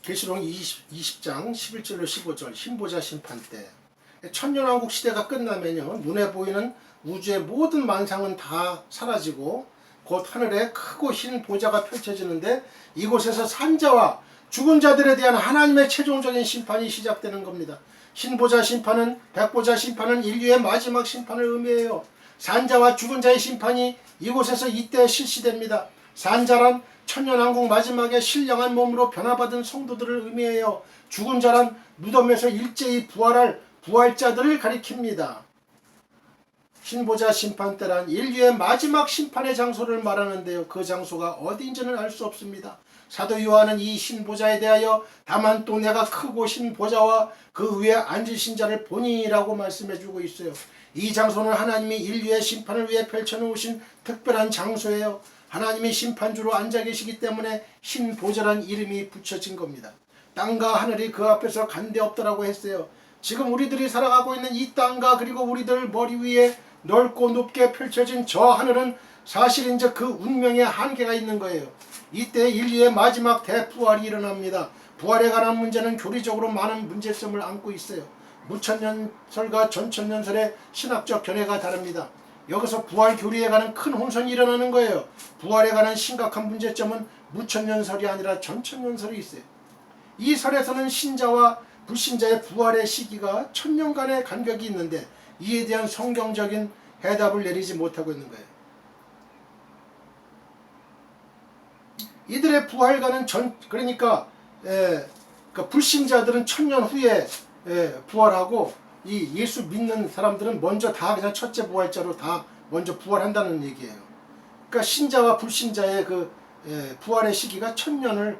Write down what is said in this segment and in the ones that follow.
계시록 20장 11절로 15절 흰보자 심판 때 천년왕국 시대가 끝나면요 눈에 보이는 우주의 모든 만상은 다 사라지고 곧 하늘에 크고 흰 보자가 펼쳐지는데 이곳에서 산자와 죽은 자들에 대한 하나님의 최종적인 심판이 시작되는 겁니다. 흰보자 심판은 백보자 심판은 인류의 마지막 심판을 의미해요. 산자와 죽은 자의 심판이 이곳에서 이때 실시됩니다. 산자란 천년왕국 마지막에 신령한 몸으로 변화받은 성도들을 의미해요. 죽은 자란 무덤에서 일제히 부활할 부활자들을 가리킵니다. 흰보자 심판 때란 인류의 마지막 심판의 장소를 말하는데요. 그 장소가 어디인지는 알 수 없습니다. 사도 요한은 이 흰보자에 대하여 다만 또 내가 크고 흰보자와 그 위에 앉으신 자를 보니라고 말씀해주고 있어요. 이 장소는 하나님이 인류의 심판을 위해 펼쳐놓으신 특별한 장소예요. 하나님이 심판주로 앉아 계시기 때문에 흰보자란 이름이 붙여진 겁니다. 땅과 하늘이 그 앞에서 간데없더라고 했어요. 지금 우리들이 살아가고 있는 이 땅과 그리고 우리들 머리 위에 넓고 높게 펼쳐진 저 하늘은 사실 이제 그 운명의 한계가 있는 거예요. 이때 인류의 마지막 대부활이 일어납니다. 부활에 관한 문제는 교리적으로 많은 문제점을 안고 있어요. 무천년설과 전천년설의 신학적 견해가 다릅니다. 여기서 부활 교리에 관한 큰 혼선이 일어나는 거예요. 부활에 관한 심각한 문제점은 무천년설이 아니라 전천년설이 있어요. 이 설에서는 신자와 불신자의 부활의 시기가 천년간의 간격이 있는데 이에 대한 성경적인 해답을 내리지 못하고 있는 거예요. 이들의 부활과는 그러니까 불신자들은 천년 후에 부활하고 이 예수 믿는 사람들은 먼저 다 그냥 첫째 부활자로 다 먼저 부활한다는 얘기예요. 그러니까 신자와 불신자의 그 부활의 시기가 천년의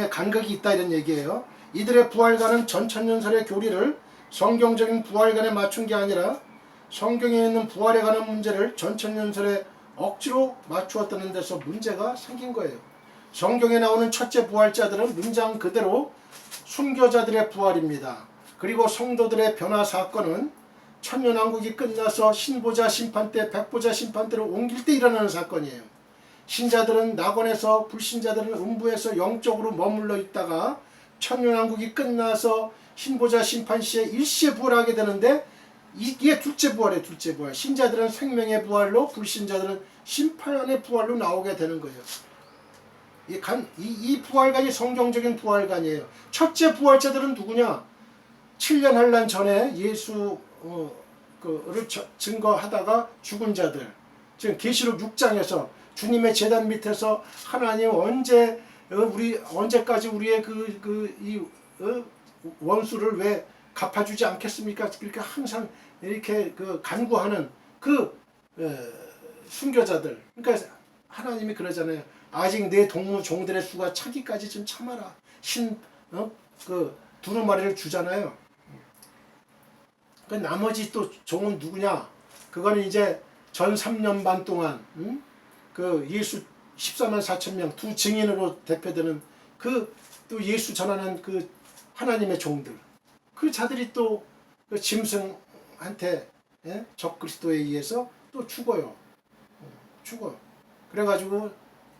간격이 있다 이런 얘기예요. 이들의 부활과는 전천년설의 교리를 성경적인 부활관에 맞춘 게 아니라 성경에 있는 부활에 관한 문제를 전천년설에 억지로 맞추었다는 데서 문제가 생긴 거예요. 성경에 나오는 첫째 부활자들은 문장 그대로 순교자들의 부활입니다. 그리고 성도들의 변화 사건은 천년왕국이 끝나서 흰보자 심판 때 백보자 심판 때로 옮길 때 일어나는 사건이에요. 신자들은 낙원에서 불신자들은 음부에서 영적으로 머물러 있다가 천년왕국이 끝나서 흰보자 심판 시에 일시에 부활하게 되는데 이게 둘째 부활이에요. 둘째 부활. 신자들은 생명의 부활로 불신자들은 심판의 부활로 나오게 되는 거예요. 이 부활관이 성경적인 부활관이에요. 첫째 부활자들은 누구냐? 7년 환란 전에 예수를 증거하다가 죽은 자들. 지금 계시록 6장에서 주님의 제단 밑에서 하나님 언제까지 우리의 이 원수를 왜 갚아주지 않겠습니까? 그렇게 항상 이렇게 간구하는 순교자들. 그러니까 하나님이 그러잖아요. 아직 내 종들의 수가 차기까지 좀 참아라. 두루마리를 주잖아요. 그 나머지 또 종은 누구냐? 그거는 이제 전 3년 반 동안 그 예수 14만 4천 명 두 증인으로 대표되는 또 예수 전하는 그 하나님의 종들. 그 자들이 또 그 짐승한테 적그리스도에 의해서 또 죽어요. 죽어요. 그래가지고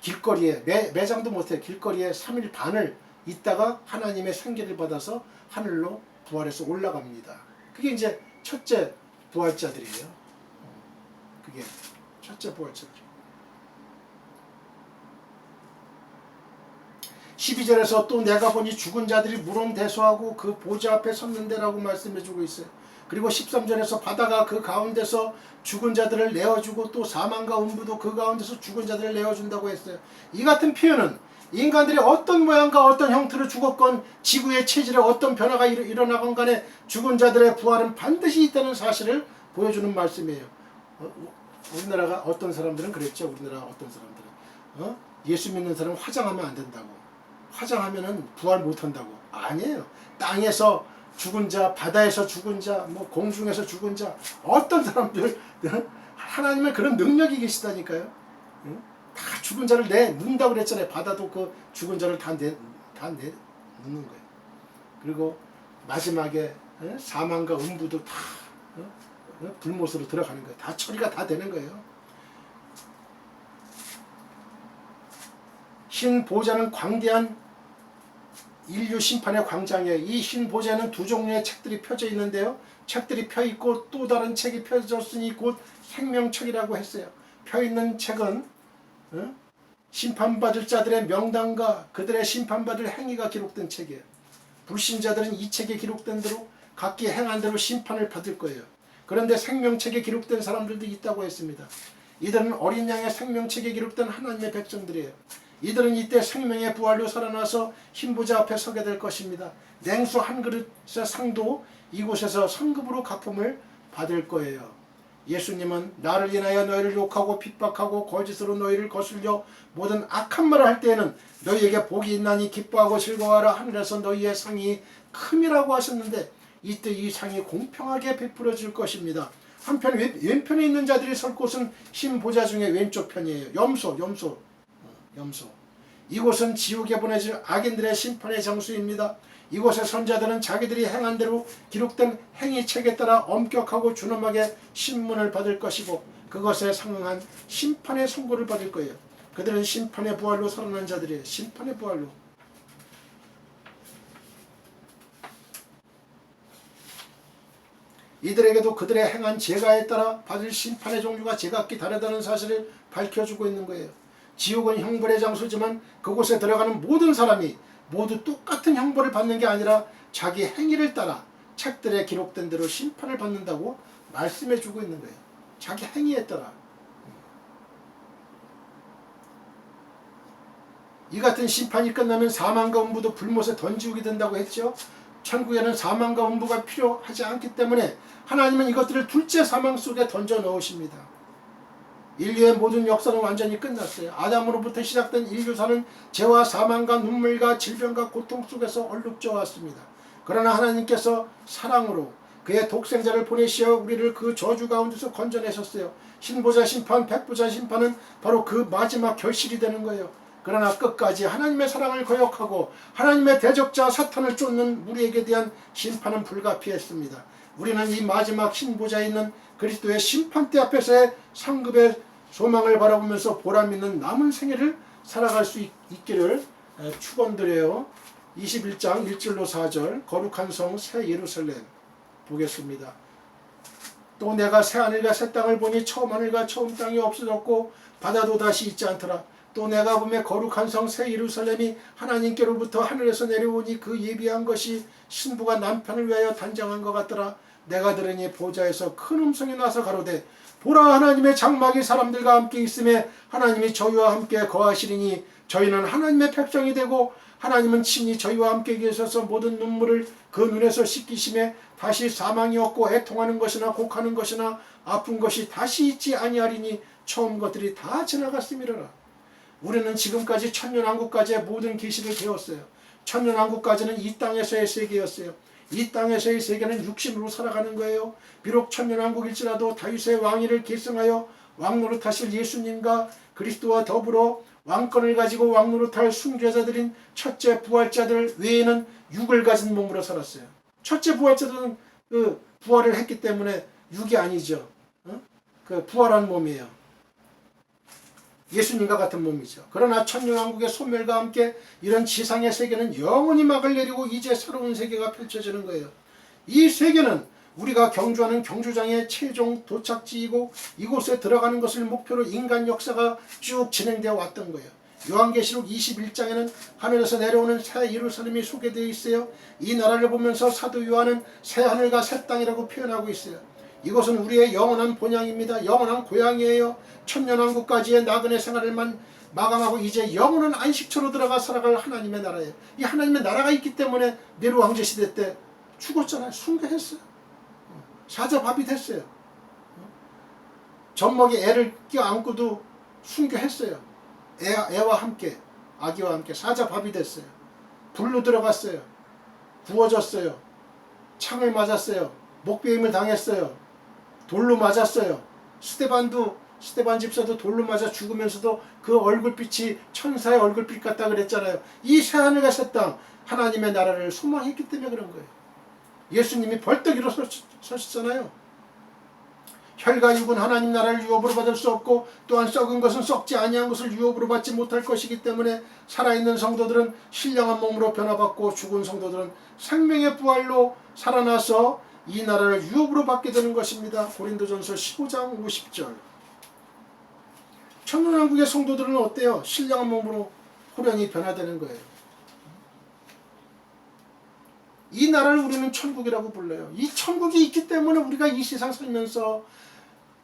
길거리에 매장도 못해요. 길거리에 3일 반을 있다가 하나님의 생기를 받아서 하늘로 부활해서 올라갑니다. 그게 이제 첫째 부활자들이에요. 그게 첫째 부활자들. 12절에서 또 내가 보니 죽은 자들이 물음대소하고 그 보좌 앞에 섰는데라고 말씀해주고 있어요. 그리고 13절에서 바다가 그 가운데서 죽은 자들을 내어주고 또 사망과 음부도 그 가운데서 죽은 자들을 내어준다고 했어요. 이 같은 표현은 인간들이 어떤 모양과 어떤 형태로 죽었건 지구의 체질에 어떤 변화가 일어나건 간에 죽은 자들의 부활은 반드시 있다는 사실을 보여주는 말씀이에요. 우리나라가 어떤 사람들은 그랬죠. 우리나라 어떤 사람들은 예수 믿는 사람은 화장하면 안 된다고. 화장하면은 부활 못한다고. 아니에요. 땅에서 죽은 자, 바다에서 죽은 자, 뭐 공중에서 죽은 자, 어떤 사람들 하나님의 그런 능력이 계시다니까요. 다 죽은 자를 내놓는다고 그랬잖아요. 바다도 그 죽은 자를 다 내놓는 거예요. 그리고 마지막에 사망과 음부도 다 불못으로 들어가는 거예요. 다 처리가 다 되는 거예요. 흰 보좌는 광대한 인류 심판의 광장에 이 흰 보좌에는 두 종류의 책들이 펴져 있는데요. 책들이 펴 있고 또 다른 책이 펴졌으니 곧 생명책이라고 했어요. 펴 있는 책은 심판받을 자들의 명단과 그들의 심판받을 행위가 기록된 책이에요. 불신자들은 이 책에 기록된 대로 각기 행한 대로 심판을 받을 거예요. 그런데 생명책에 기록된 사람들도 있다고 했습니다. 이들은 어린 양의 생명책에 기록된 하나님의 백성들이에요. 이들은 이때 생명의 부활로 살아나서 흰보좌 앞에 서게 될 것입니다. 냉수 한 그릇의 상도 이곳에서 상급으로 갚음을 받을 거예요. 예수님은 나를 인하여 너희를 욕하고 핍박하고 거짓으로 너희를 거슬려 모든 악한 말을 할 때에는 너희에게 복이 있나니 기뻐하고 즐거워하라. 하늘에서 너희의 상이 큼이라고 하셨는데 이때 이 상이 공평하게 베풀어질 것입니다. 한편 왼편에 있는 자들이 설 곳은 흰 보좌 중에 왼쪽 편이에요. 염소. 이곳은 지옥에 보내질 악인들의 심판의 장소입니다. 이곳의 선자들은 자기들이 행한 대로 기록된 행위책에 따라 엄격하고 준엄하게 신문을 받을 것이고 그것에 상응한 심판의 선고를 받을 거예요. 그들은 심판의 부활로 살아난 자들이에요. 심판의 부활로. 이들에게도 그들의 행한 죄가에 따라 받을 심판의 종류가 제각기 다르다는 사실을 밝혀주고 있는 거예요. 지옥은 형벌의 장소지만 그곳에 들어가는 모든 사람이 모두 똑같은 형벌을 받는 게 아니라 자기 행위를 따라 책들에 기록된 대로 심판을 받는다고 말씀해주고 있는 거예요. 자기 행위에 따라. 이 같은 심판이 끝나면 사망과 음부도 불못에 던지우게 된다고 했죠. 천국에는 사망과 음부가 필요하지 않기 때문에 하나님은 이것들을 둘째 사망 속에 던져 넣으십니다. 인류의 모든 역사는 완전히 끝났어요. 아담으로부터 시작된 인류사는 죄와 사망과 눈물과 질병과 고통 속에서 얼룩져 왔습니다. 그러나 하나님께서 사랑으로 그의 독생자를 보내시어 우리를 그 저주 가운데서 건져내셨어요. 신보자 심판, 백보자 심판은 바로 그 마지막 결실이 되는 거예요. 그러나 끝까지 하나님의 사랑을 거역하고 하나님의 대적자 사탄을 쫓는 우리에게 대한 심판은 불가피했습니다. 우리는 이 마지막 신보자에 있는 그리스도의 심판대 앞에서의 상급의 소망을 바라보면서 보람있는 남은 생애를 살아갈 수 있기를 축원드려요. 21장 1절로 4절 거룩한 성 새 예루살렘 보겠습니다. 또 내가 새 하늘과 새 땅을 보니 처음 하늘과 처음 땅이 없어졌고 바다도 다시 있지 않더라. 또 내가 보매 거룩한 성 새 예루살렘이 하나님께로부터 하늘에서 내려오니 그 예비한 것이 신부가 남편을 위하여 단장한 것 같더라. 내가 들으니 보좌에서 큰 음성이 나서 가로되 보라 하나님의 장막이 사람들과 함께 있음에 하나님이 저희와 함께 거하시리니 저희는 하나님의 백성이 되고 하나님은 친히 저희와 함께 계셔서 모든 눈물을 그 눈에서 씻기심에 다시 사망이 없고 애통하는 것이나 곡하는 것이나 아픈 것이 다시 있지 아니하리니 처음 것들이 다 지나갔음이로라. 우리는 지금까지 천년왕국까지의 모든 계시를 배웠어요. 천년왕국까지는 이 땅에서의 세계였어요. 이 땅에서의 세계는 육신으로 살아가는 거예요. 비록 천년왕국일지라도 다윗의 왕위를 계승하여 왕노릇하실 예수님과 그리스도와 더불어 왕권을 가지고 왕노릇할 순교자들인 첫째 부활자들 외에는 육을 가진 몸으로 살았어요. 첫째 부활자들은 그 부활을 했기 때문에 육이 아니죠. 그 부활한 몸이에요. 예수님과 같은 몸이죠. 그러나 천년왕국의 소멸과 함께 이런 지상의 세계는 영원히 막을 내리고 이제 새로운 세계가 펼쳐지는 거예요. 이 세계는 우리가 경주하는 경주장의 최종 도착지이고 이곳에 들어가는 것을 목표로 인간 역사가 쭉 진행되어 왔던 거예요. 요한계시록 21장에는 하늘에서 내려오는 새 예루살렘이 소개되어 있어요. 이 나라를 보면서 사도 요한은 새 하늘과 새 땅이라고 표현하고 있어요. 이것은 우리의 영원한 본향입니다. 영원한 고향이에요. 천년왕국까지의 나그네 생활을 마감하고 이제 영원한 안식처로 들어가 살아갈 하나님의 나라예요. 이 하나님의 나라가 있기 때문에 네로 왕제 시대 때 죽었잖아요. 순교했어요. 사자밥이 됐어요. 젖먹이 애를 껴안고도 순교했어요. 애와 함께, 아기와 함께 사자밥이 됐어요. 불로 들어갔어요. 구워졌어요. 창을 맞았어요. 목베임을 당했어요. 돌로 맞았어요. 스테반 집사도 돌로 맞아 죽으면서도 그 얼굴빛이 천사의 얼굴빛 같다 그랬잖아요. 이 새하늘과 새 땅 하나님의 나라를 소망했기 때문에 그런 거예요. 예수님이 벌떡 일어서셨잖아요. 혈과 육은 하나님 나라를 유업으로 받을 수 없고 또한 썩은 것은 썩지 아니한 것을 유업으로 받지 못할 것이기 때문에 살아있는 성도들은 신령한 몸으로 변화받고 죽은 성도들은 생명의 부활로 살아나서 이 나라를 유업으로 받게 되는 것입니다. 고린도전서 15장 50절. 천년왕국의 성도들은 어때요? 신령한 몸으로 호련히 변화되는 거예요. 이 나라를 우리는 천국이라고 불러요. 이 천국이 있기 때문에 우리가 이 세상 살면서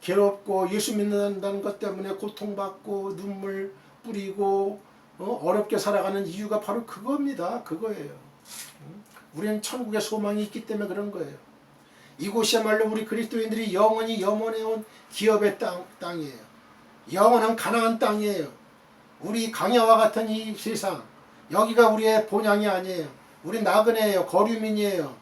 괴롭고 예수 믿는다는 것 때문에 고통받고 눈물 뿌리고 어렵게 살아가는 이유가 바로 그겁니다. 그거예요. 우리는 천국의 소망이 있기 때문에 그런 거예요. 이곳이야말로 우리 그리스도인들이 영원히 염원해온 기업의 땅이에요. 영원한 가나안 땅이에요. 우리 강야와 같은 이 세상, 여기가 우리의 본향이 아니에요. 우린 나그네예요. 거류민이에요.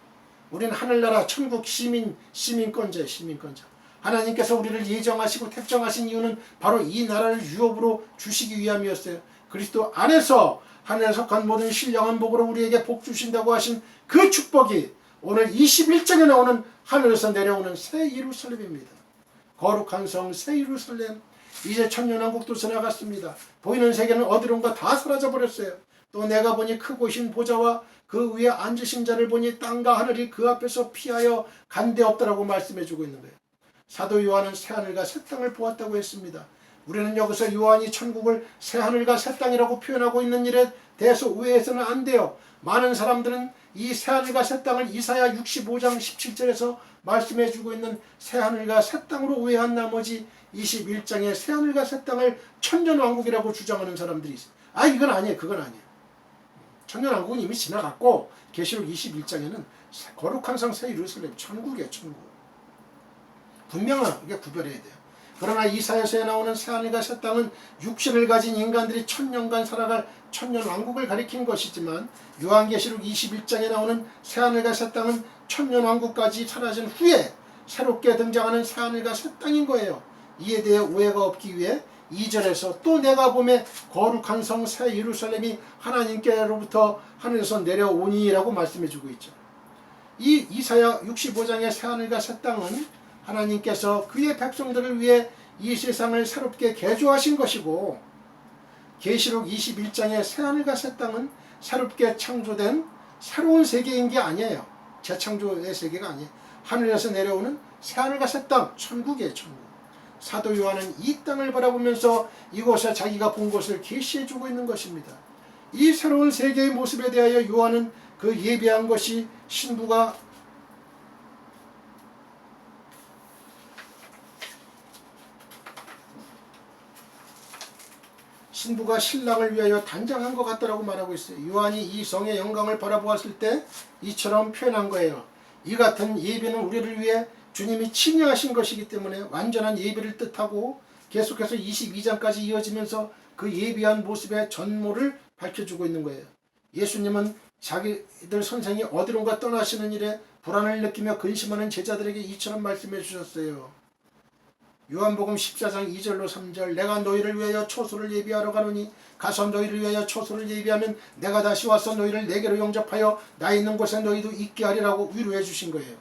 우린 하늘나라 천국 시민권자예요. 시민권자. 하나님께서 우리를 예정하시고 택정하신 이유는 바로 이 나라를 유업으로 주시기 위함이었어요. 그리스도 안에서 하늘에 속한 모든 신령한 복으로 우리에게 복 주신다고 하신 그 축복이 오늘 21장에 나오는 하늘에서 내려오는 새 예루살렘입니다. 거룩한 성 새 예루살렘. 이제 천년왕국도 지나갔습니다. 보이는 세계는 어디론가 다 사라져버렸어요. 또 내가 보니 크고 흰 보좌와 그 위에 앉으신 자를 보니 땅과 하늘이 그 앞에서 피하여 간데 없더라고 말씀해주고 있는 거예요. 사도 요한은 새하늘과 새 땅을 보았다고 했습니다. 우리는 여기서 요한이 천국을 새하늘과 새 땅이라고 표현하고 있는 일에 대해서 오해해서는 안 돼요. 많은 사람들은 이 새하늘과 새 땅을 이사야 65장 17절에서 말씀해주고 있는 새하늘과 새 땅으로 오해한 나머지 21장의 새하늘과 새 땅을 천년왕국이라고 주장하는 사람들이 있어요. 이건 아니에요. 그건 아니에요. 천년왕국은 이미 지나갔고 계시록 21장에는 거룩한 성 새 예루살렘 천국이에요. 천국. 분명하게 구별해야 돼요. 그러나 이사야서에 나오는 새하늘과 새 땅은 육신을 가진 인간들이 천년간 살아갈 천년왕국을 가리킨 것이지만 요한계시록 21장에 나오는 새하늘과 새 땅은 천년왕국까지 사라진 후에 새롭게 등장하는 새하늘과 새 땅인 거예요. 이에 대해 오해가 없기 위해 2절에서 또 내가 보매 거룩한 성 새 예루살렘이 하나님께로부터 하늘에서 내려오니라고 말씀해주고 있죠. 이 이사야 65장의 새하늘과 새 땅은 하나님께서 그의 백성들을 위해 이 세상을 새롭게 개조하신 것이고 계시록 21장의 새하늘과 새 땅은 새롭게 창조된 새로운 세계인 게 아니에요. 재창조의 세계가 아니에요. 하늘에서 내려오는 새하늘과 새 땅, 천국이에요. 천국. 사도 요한은 이 땅을 바라보면서 이곳에 자기가 본 것을 계시해주고 있는 것입니다. 이 새로운 세계의 모습에 대하여 요한은 그 예비한 것이 신부가 신랑을 위하여 단장한 것 같다라고 말하고 있어요. 요한이 이 성의 영광을 바라보았을 때 이처럼 표현한 거예요. 이 같은 예비는 우리를 위해 주님이 침례하신 것이기 때문에 완전한 예비를 뜻하고 계속해서 22장까지 이어지면서 그 예비한 모습의 전모를 밝혀주고 있는 거예요. 예수님은 자기들 선생이 어디론가 떠나시는 일에 불안을 느끼며 근심하는 제자들에게 이처럼 말씀해 주셨어요. 요한복음 14장 2절로 3절 내가 너희를 위하여 초소를 예비하러 가노니 가서 너희를 위하여 초소를 예비하면 내가 다시 와서 너희를 내게로 영접하여 나 있는 곳에 너희도 있게 하리라고 위로해 주신 거예요.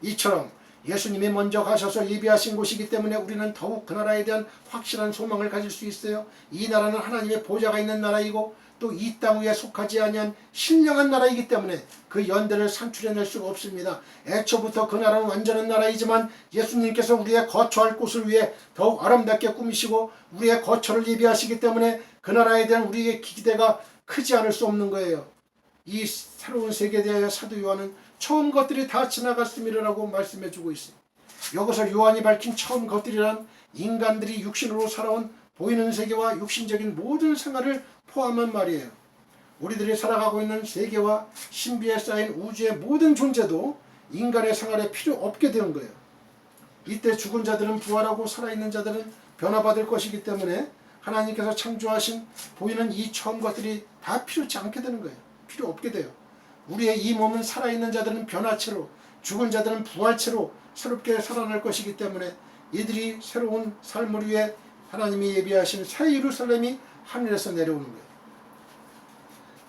이처럼 예수님이 먼저 가셔서 예비하신 곳이기 때문에 우리는 더욱 그 나라에 대한 확실한 소망을 가질 수 있어요. 이 나라는 하나님의 보좌가 있는 나라이고 또 이 땅 위에 속하지 아니한 신령한 나라이기 때문에 그 연대를 산출해낼 수가 없습니다. 애초부터 그 나라는 완전한 나라이지만 예수님께서 우리의 거처할 곳을 위해 더욱 아름답게 꾸미시고 우리의 거처를 예비하시기 때문에 그 나라에 대한 우리의 기대가 크지 않을 수 없는 거예요. 이 새로운 세계에 대하여 사도 요한은 처음 것들이 다 지나갔음이라고 말씀해주고 있어요. 여기서 요한이 밝힌 처음 것들이란 인간들이 육신으로 살아온 보이는 세계와 육신적인 모든 생활을 포함한 말이에요. 우리들이 살아가고 있는 세계와 신비에 쌓인 우주의 모든 존재도 인간의 생활에 필요 없게 된 거예요. 이때 죽은 자들은 부활하고 살아있는 자들은 변화받을 것이기 때문에 하나님께서 창조하신 보이는 이 처음 것들이 다 필요치 않게 되는 거예요. 필요 없게 돼요. 우리의 이 몸은 살아있는 자들은 변화체로 죽은 자들은 부활체로 새롭게 살아날 것이기 때문에 이들이 새로운 삶을 위해 하나님이 예비하신 새 예루살렘이 하늘에서 내려오는 거예요.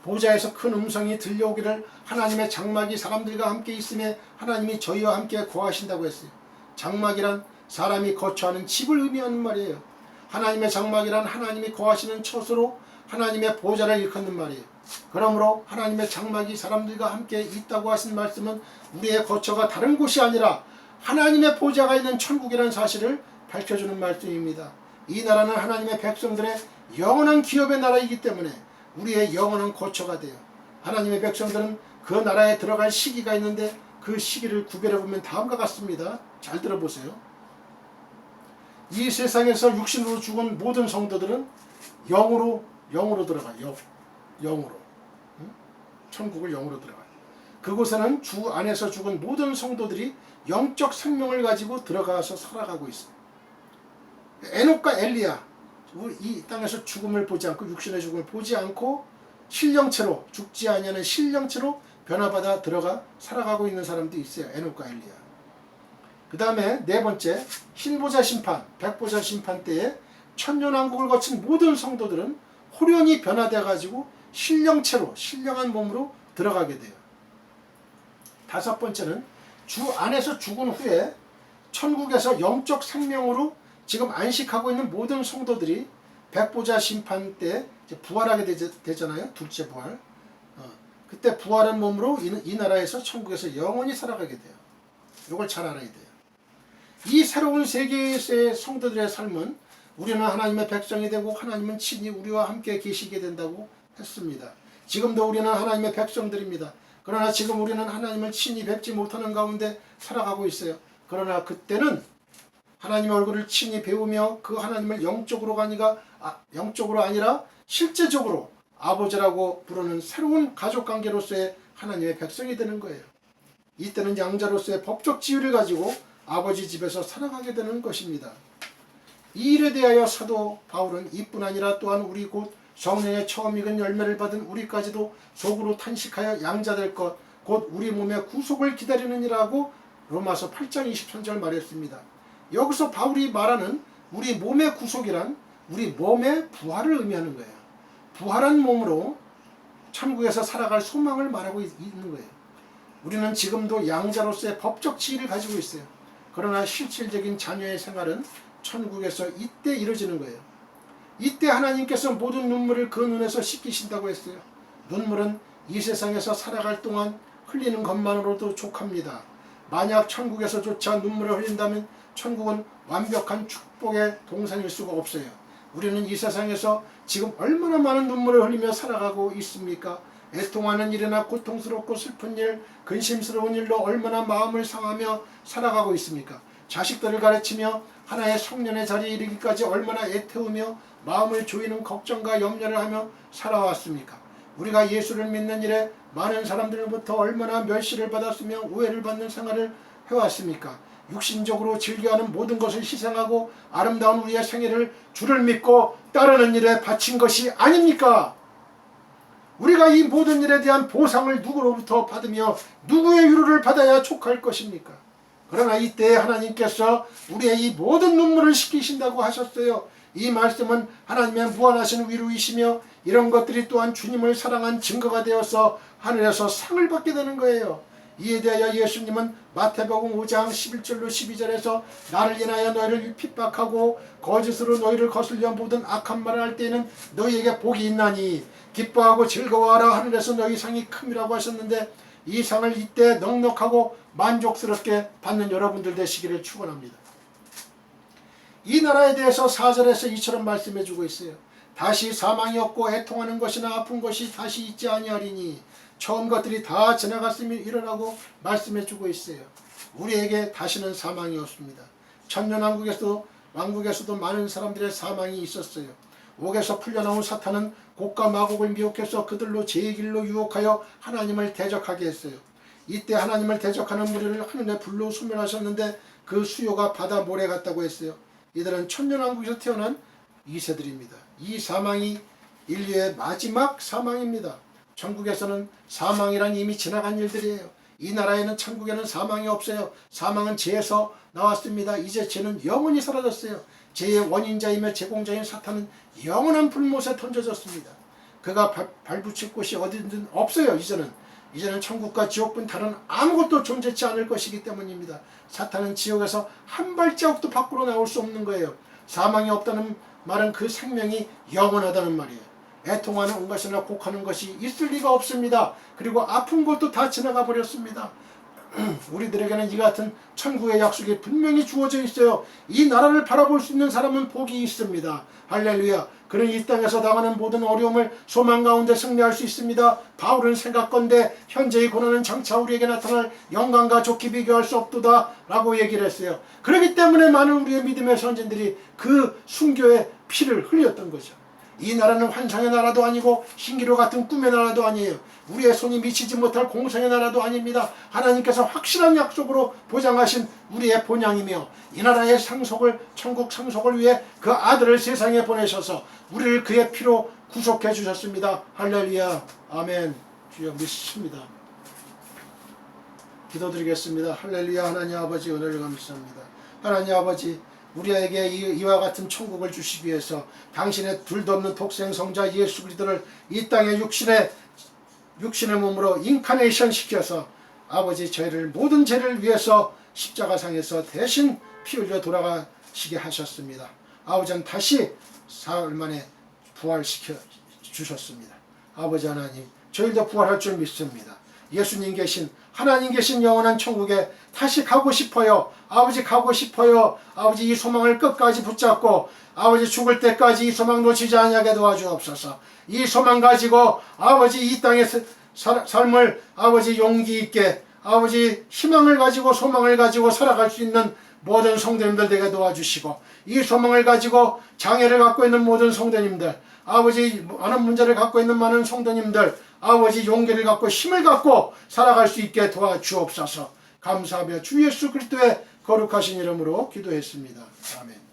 보좌에서 큰 음성이 들려오기를 하나님의 장막이 사람들과 함께 있음에 하나님이 저희와 함께 거하신다고 했어요. 장막이란 사람이 거처하는 집을 의미하는 말이에요. 하나님의 장막이란 하나님이 거하시는 처소로 하나님의 보좌를 일컫는 말이에요. 그러므로 하나님의 장막이 사람들과 함께 있다고 하신 말씀은 우리의 거처가 다른 곳이 아니라 하나님의 보좌가 있는 천국이라는 사실을 밝혀주는 말씀입니다. 이 나라는 하나님의 백성들의 영원한 기업의 나라이기 때문에 우리의 영원한 거처가 돼요. 하나님의 백성들은 그 나라에 들어갈 시기가 있는데 그 시기를 구별해보면 다음과 같습니다. 잘 들어보세요. 이 세상에서 육신으로 죽은 모든 성도들은 영으로 들어가요. 영으로. 천국을 영으로 들어가요. 그곳에는 주 안에서 죽은 모든 성도들이 영적 생명을 가지고 들어가서 살아가고 있어요. 에녹과 엘리야, 이 땅에서 죽음을 보지 않고 육신의 죽음을 보지 않고 신령체로, 죽지 아니하는 신령체로 변화받아 들어가 살아가고 있는 사람도 있어요. 에녹과 엘리야. 그 다음에 네 번째, 흰보자 심판, 백보자 심판 때에 천년왕국을 거친 모든 성도들은 호련히 변화되어 가지고 신령체로, 신령한 몸으로 들어가게 돼요. 다섯 번째는 주 안에서 죽은 후에 천국에서 영적 생명으로 지금 안식하고 있는 모든 성도들이 백보자 심판 때 이제 부활하게 되잖아요. 둘째 부활. 그때 부활한 몸으로 이 나라에서 천국에서 영원히 살아가게 돼요. 이걸 잘 알아야 돼요. 이 새로운 세계에서의 성도들의 삶은 우리는 하나님의 백성이 되고 하나님은 친히 우리와 함께 계시게 된다고 했습니다. 지금도 우리는 하나님의 백성들입니다. 그러나 지금 우리는 하나님을 친히 뵙지 못하는 가운데 살아가고 있어요. 그러나 그때는 하나님의 얼굴을 친히 배우며 그 하나님을 영적으로 아니라 실제적으로 아버지라고 부르는 새로운 가족관계로서의 하나님의 백성이 되는 거예요. 이때는 양자로서의 법적 지위를 가지고 아버지 집에서 살아가게 되는 것입니다. 이 일에 대하여 사도 바울은 이뿐 아니라 또한 우리 곧 성령의 처음 익은 열매를 받은 우리까지도 속으로 탄식하여 양자될 것 곧 우리 몸의 구속을 기다리느니라고 로마서 8장 23절 말했습니다. 여기서 바울이 말하는 우리 몸의 구속이란 우리 몸의 부활을 의미하는 거예요. 부활한 몸으로 천국에서 살아갈 소망을 말하고 있는 거예요. 우리는 지금도 양자로서의 법적 지위를 가지고 있어요. 그러나 실질적인 자녀의 생활은 천국에서 이때 이루어지는 거예요. 이때 하나님께서 모든 눈물을 그 눈에서 씻기신다고 했어요. 눈물은 이 세상에서 살아갈 동안 흘리는 것만으로도 족합니다. 만약 천국에서조차 눈물을 흘린다면 천국은 완벽한 축복의 동산일 수가 없어요. 우리는 이 세상에서 지금 얼마나 많은 눈물을 흘리며 살아가고 있습니까? 애통하는 일이나 고통스럽고 슬픈 일, 근심스러운 일로 얼마나 마음을 상하며 살아가고 있습니까? 자식들을 가르치며 하나의 성년의 자리에 이르기까지 얼마나 애태우며 마음을 조이는 걱정과 염려를 하며 살아왔습니까? 우리가 예수를 믿는 일에 많은 사람들로부터 얼마나 멸시를 받았으며 오해를 받는 생활을 해왔습니까? 육신적으로 즐겨하는 모든 것을 희생하고 아름다운 우리의 생애를 주를 믿고 따르는 일에 바친 것이 아닙니까? 우리가 이 모든 일에 대한 보상을 누구로부터 받으며 누구의 위로를 받아야 족할 것입니까? 그러나 이때 하나님께서 우리의 이 모든 눈물을 씻기신다고 하셨어요. 이 말씀은 하나님의 무한하신 위로이시며 이런 것들이 또한 주님을 사랑한 증거가 되어서 하늘에서 상을 받게 되는 거예요. 이에 대하여 예수님은 마태복음 5장 11절로 12절에서 나를 인하여 너희를 핍박하고 거짓으로 너희를 거슬려 모든 악한 말을 할 때에는 너희에게 복이 있나니 기뻐하고 즐거워하라 하늘에서 너희 상이 큼이라고 하셨는데 이 상을 이때 넉넉하고 만족스럽게 받는 여러분들 되시기를 축원합니다. 이 나라에 대해서 4절에서 이처럼 말씀해주고 있어요. 다시 사망이 없고 애통하는 것이나 아픈 것이 다시 있지 아니하리니 처음 것들이 다 지나갔음이 일어나고 말씀해주고 있어요. 우리에게 다시는 사망이 없습니다. 천년왕국에서도 많은 사람들의 사망이 있었어요. 옥에서 풀려나온 사탄은 곡과 마곡을 미혹해서 그들로 제 길로 유혹하여 하나님을 대적하게 했어요. 이때 하나님을 대적하는 무리를 하늘의 불로 소멸하셨는데 그 수요가 바다 모래 같다고 했어요. 이들은 천년왕국에서 태어난 2세들입니다. 이 사망이 인류의 마지막 사망입니다. 천국에서는 사망이란 이미 지나간 일들이에요. 이 나라에는 천국에는 사망이 없어요. 사망은 죄에서 나왔습니다. 이제 죄는 영원히 사라졌어요. 죄의 원인자이며 제공자인 사탄은 영원한 불못에 던져졌습니다. 그가 발붙일 곳이 어디든 없어요. 이제는 천국과 지옥뿐 다른 아무것도 존재치 않을 것이기 때문입니다. 사탄은 지옥에서 한 발자국도 밖으로 나올 수 없는 거예요. 사망이 없다는 말은 그 생명이 영원하다는 말이에요. 애통하는 온갖이나 곡하는 것이 있을 리가 없습니다. 그리고 아픈 것도 다 지나가 버렸습니다. 우리들에게는 이 같은 천국의 약속이 분명히 주어져 있어요. 이 나라를 바라볼 수 있는 사람은 복이 있습니다. 할렐루야. 그는 이 땅에서 당하는 모든 어려움을 소망 가운데 승리할 수 있습니다. 바울은 생각건대 현재의 고난은 장차 우리에게 나타날 영광과 좋게 비교할 수 없도다 라고 얘기를 했어요. 그렇기 때문에 많은 우리의 믿음의 선진들이 그 순교의 피를 흘렸던 거죠. 이 나라는 환상의 나라도 아니고 신기루 같은 꿈의 나라도 아니에요. 우리의 손이 미치지 못할 공생의 나라도 아닙니다. 하나님께서 확실한 약속으로 보장하신 우리의 본향이며 이 나라의 상속을, 천국 상속을 위해 그 아들을 세상에 보내셔서 우리를 그의 피로 구속해 주셨습니다. 할렐루야. 아멘. 주여 믿습니다. 기도드리겠습니다. 할렐루야. 하나님 아버지, 은혜를 감사합니다. 하나님 아버지, 우리에게 이와 같은 천국을 주시기 위해서 당신의 둘도 없는 독생 성자 예수 그리스도를 이 땅의 육신의 몸으로 인카네이션 시켜서 아버지 모든 죄를 위해서 십자가상에서 대신 피 흘려 돌아가시게 하셨습니다. 아버지는 다시 사흘 만에 부활시켜 주셨습니다. 아버지 하나님, 저희도 부활할 줄 믿습니다. 예수님 계신, 하나님 계신 영원한 천국에 다시 가고 싶어요. 아버지 가고 싶어요. 아버지 이 소망을 끝까지 붙잡고 아버지 죽을 때까지 이 소망 놓치지 않게 도와주옵소서. 이 소망 가지고 아버지 이 땅의 삶을 아버지 용기 있게 아버지 희망을 가지고 소망을 가지고 살아갈 수 있는 모든 성도님들 되게 도와주시고, 이 소망을 가지고 장애를 갖고 있는 모든 성도님들, 아버지 많은 문제를 갖고 있는 많은 성도님들, 아버지 용기를 갖고 힘을 갖고 살아갈 수 있게 도와주옵소서. 감사하며 주 예수 그리스도의 거룩하신 이름으로 기도했습니다. 아멘.